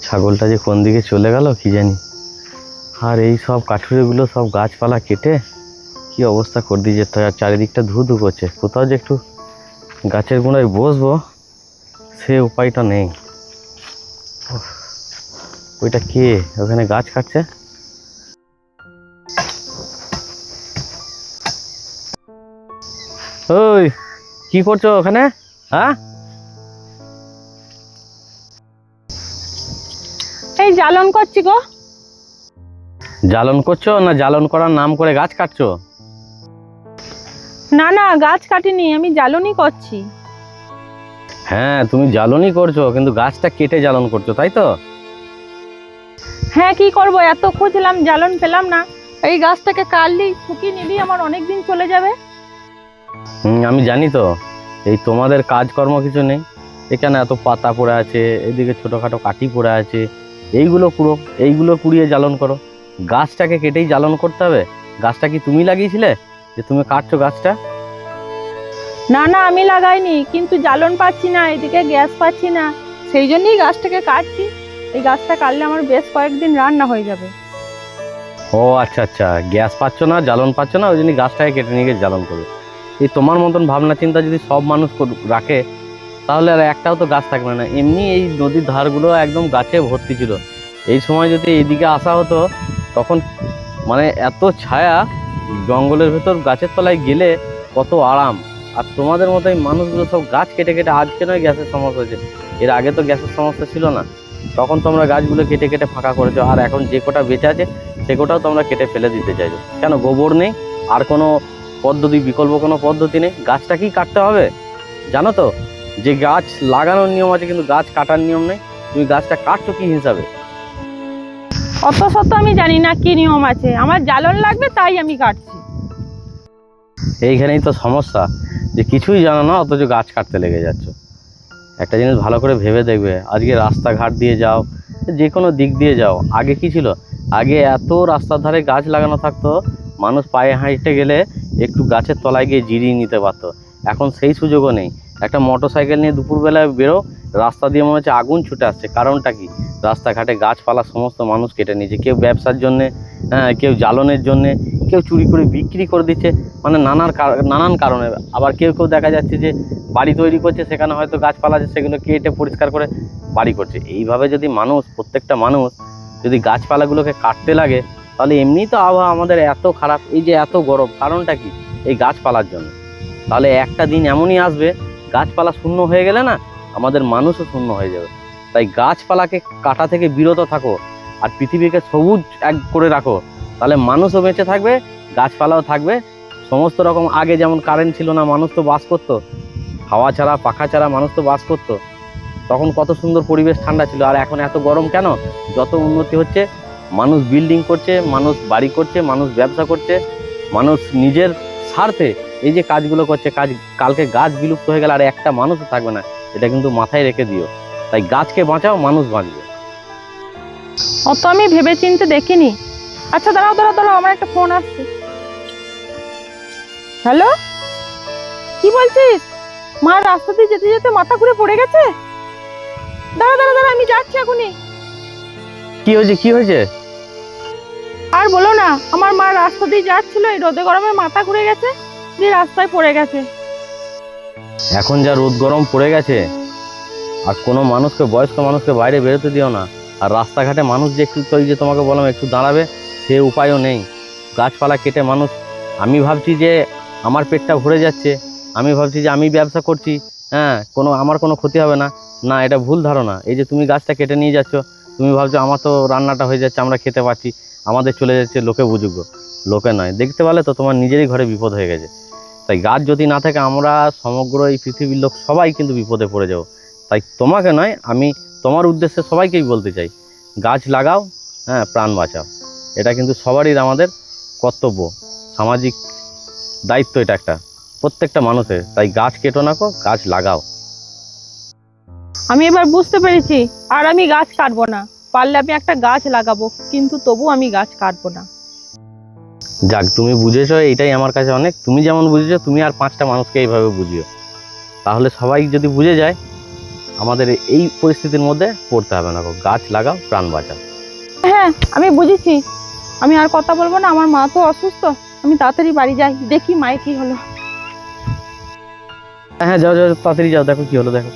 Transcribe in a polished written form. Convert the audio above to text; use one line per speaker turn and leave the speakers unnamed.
ছাগলটা যে কোন দিকে চলে গেল কি জানি। আর এই সব কাঠুরেগুলো সব গাছপালা কেটে কি অবস্থা করে দিয়েছে, আর চারিদিকটা ধু ধু করছে। কোথাও যে একটু গাছের গোড়ায় বসবো সে উপায়টা নেই। ওইটা কে ওখানে গাছ কাটছে? ওই কি করছো ওখানে? হ্যাঁ,
এই জ্বালন করছি গো।
জ্বালন করছো না জ্বালন করার নাম করে গাছ কাটছো?
না না, গাছ কাটিনি, আমি জ্বালনই করছি।
হ্যাঁ, তুমি জ্বালনই করছো কিন্তু গাছটা কেটে জ্বালন করছো, তাই তো?
হ্যাঁ, কি করব, এত খুঁজলাম জ্বালন পেলাম না। এই গাছটাকে কাটলি শুকিয়ে নিলি আমার অনেক দিন চলে যাবে।
আমি জানি তো। এই তোমাদের কাজকর্ম কিছু নেই, এখানে এত পাতা পড়ে আছে, এদিকে ছোটোখাটো কাঠি পড়ে আছে, এইগুলো কুড়িয়ে জ্বালন করো। গাছটাকে কেটেই জ্বালন করতে হবে? গাছটা কি তুমি লাগিয়েছিলে যে তুমি কাটছো গাছটা?
না না, আমি লাগাইনি, কিন্তু জ্বালন পাচ্ছি না, এদিকে গ্যাস পাচ্ছি না, সেই জন্যই গাছটাকে কাটছি। এই গাছটা কাটলে আমার বেশ কয়েকদিন রান্না হয়ে যাবে।
ও আচ্ছা আচ্ছা, গ্যাস পাচ্ছ না, জ্বালন পাচ্ছ না, ওই জন্য গাছটাকে কেটে নিয়ে গিয়ে জ্বালন করবে। এই তোমার মতন ভাবনা চিন্তা যদি সব মানুষ রাখে তাহলে আর একটাও তো গাছ থাকবে না। এমনি এই নদীর ধারগুলো একদম গাছে ভর্তি ছিল। এই সময় যদি এইদিকে আসা হতো তখন মানে এত ছায়া, জঙ্গলের ভেতর গাছের তলায় গেলে কত আরাম। আর তোমাদের মতো এই মানুষগুলো সব গাছ কেটে কেটে, আজকে নয় গ্যাসের সমস্যা হয়েছে, এর আগে তো গ্যাসের সমস্যা ছিল না। তখন তোমরা গাছগুলো কেটে কেটে ফাঁকা করেছো, আর এখন যে কটা বেঁচে আছে সে কোটাও তোমরা কেটে ফেলে দিতে চাইছো কেন? গোবর নেই, আর কোনো পদ্ধতি, বিকল্প কোনো পদ্ধতি নেই, গাছটাকেই কাটতে হবে। জানো তো যে গাছ লাগানোর নিয়ম আছে কিন্তু গাছ কাটার নিয়ম নেই। তুমি গাছটা কাটছো কি হিসাবে?
অত শত আমি জানি না কি নিয়ম আছে, আমার জ্বালন লাগবে তাই আমি কাটছি।
এইখানেই তো সমস্যা, যে কিছুই জানো না অথচ গাছ কাটতে লেগে যাচ্ছ। একটা জিনিস ভালো করে ভেবে দেখবে, আজকে রাস্তাঘাট দিয়ে যাও, যে কোনো দিক দিয়ে যাও, আগে কি ছিল? আগে এত রাস্তার ধারে গাছ লাগানো থাকতো, মানুষ পায়ে হাঁটতে গেলে একটু গাছের তলায় গিয়ে জিরিয়ে নিতে পারতো। এখন সেই সুযোগও নেই। একটা মোটর সাইকেল নিয়ে দুপুরবেলায় বেরো, রাস্তা দিয়ে মনে হচ্ছে আগুন ছুটে আসছে। কারণটা কি? রাস্তাঘাটে গাছপালা সমস্ত মানুষ কেটে নিয়েছে, কেউ ব্যবসার জন্যে, হ্যাঁ, কেউ জ্বালনের জন্যে, কেউ চুরি করে বিক্রি করে দিচ্ছে, মানে নানান কারণে। আবার কেউ কেউ দেখা যাচ্ছে যে বাড়ি তৈরি করছে, সেখানে হয়তো গাছপালা আছে সেগুলো কেটে পরিষ্কার করে বাড়ি করছে। এইভাবে যদি মানুষ, প্রত্যেকটা মানুষ যদি গাছপালাগুলোকে কাটতে লাগে তাহলে এমনিই তো আবহাওয়া আমাদের এত খারাপ, এই যে এত গরম, কারণটা কি? এই গাছপালার জন্য। তাহলে একটা দিন এমনই আসবে, গাছপালা শূন্য হয়ে গেলে না আমাদের মানুষও শূন্য হয়ে যাবে। তাই গাছপালাকে কাটা থেকে বিরত থাকো, আর পৃথিবীকে সবুজ এক করে রাখো, তাহলে মানুষও বেঁচে থাকবে, গাছপালাও থাকবে। সমস্ত রকম, আগে যেমন কারেন্ট ছিল না, মানুষ তো বাস করতো, হাওয়া ছাড়া পাখা ছাড়া মানুষ তো বাস করতো, তখন কত সুন্দর পরিবেশ, ঠান্ডা ছিল। আর এখন এত গরম কেন? যত উন্নতি হচ্ছে, মানুষ বিল্ডিং করছে, মানুষ বাড়ি করছে, মানুষ ব্যবসা করছে, মানুষ নিজের স্বার্থে এই যে কাজগুলো করছে, কালকে গাছ বিলুপ্ত হয়ে গেলে আর একটা মানুষও থাকবে না, এটা কিন্তু মাথায় রেখে দিও। তাই গাছকে বাঁচাও, মানুষ বাঁচবে।
অত আমি ভেবে চিন্তে দেখিনি। আচ্ছা, দাঁড়াও দাঁড়াও দাঁড়াও, আমার একটা ফোন আসছে। হ্যালো, কি বলছিস? মা রাস্তা দিয়ে যেতে যেতে মাথা ঘুরে পড়ে গেছে। দাঁড়া দাঁড়া দাঁড়া, আমি যাচ্ছি এখনই।
কি হয়েছে, কি হয়েছে?
আর বলো না, আমার মা রাস্তা দিয়ে যাচ্ছিল, এই রোদে গরমে মাথা ঘুরে গেছে, দিয়ে রাস্তায় পড়ে গেছে।
এখন যা রোদ গরম পড়ে গেছে, আর কোনো মানুষকে, বয়স্ক মানুষকে বাইরে বেরোতে দিও না। আর রাস্তাঘাটে মানুষ যে একটু, তো এই যে তোমাকে বললাম একটু দাঁড়াবে, সে উপায়ও নেই। গাছপালা কেটে মানুষ, আমি ভাবছি যে আমার পেটটা ভরে যাচ্ছে, আমি ভাবছি যে আমি ব্যবসা করছি, হ্যাঁ, আমার কোনো ক্ষতি হবে না। না, এটা ভুল ধারণা। এই যে তুমি গাছটা কেটে নিয়ে যাচ্ছ, তুমি ভাবছো আমার তো রান্নাটা হয়ে যাচ্ছে, আমরা খেতে পাচ্ছি, আমাদের চলে যাচ্ছে, লোকে বুঝুক। লোকে নয়, দেখতে পেলে তো তোমার নিজেরই ঘরে বিপদ হয়ে গেছে। তাই গাছ যদি না থাকে আমরা সমগ্র এই পৃথিবীর লোক সবাই কিন্তু বিপদে পড়ে যাব। তাই তোমাকে নয়, আমি তোমার উদ্দেশ্যে সবাইকেই বলতে চাই, গাছ লাগাও, হ্যাঁ, প্রাণ বাঁচাও। এটা কিন্তু সবারই আমাদের কর্তব্য, সামাজিক দায়িত্ব এটা একটা, প্রত্যেকটা মানুষের। তাই গাছ কেটো না কো, গাছ লাগাও।
আমি এবার বুঝতে পেরেছি, আর আমি গাছ কাটবো না। পারলে আমি একটা গাছ লাগাবো, কিন্তু তবু আমি গাছ কাটবো না।
যাক, তুমি বুঝেছো, এইটাই আমার কাছে অনেক। তুমি যেমন বুঝেছো, তুমি আর 5টা মানুষকে এইভাবে বুঝিও, তাহলে সবাই যদি বুঝে যায় আমাদের এই পরিস্থিতির মধ্যে পড়তে হবে না গো। গাছ লাগাও, প্রাণ বাঁচাও।
হ্যাঁ আমি বুঝেছি, আমি আর কথা বলবো না, আমার মা তো অসুস্থ, আমি তাড়াতাড়ি বাড়ি যাই, দেখি মায়ের কি হলো।
হ্যাঁ যাও যাও, তাড়াতাড়ি যাও, দেখো কি হলো দেখো।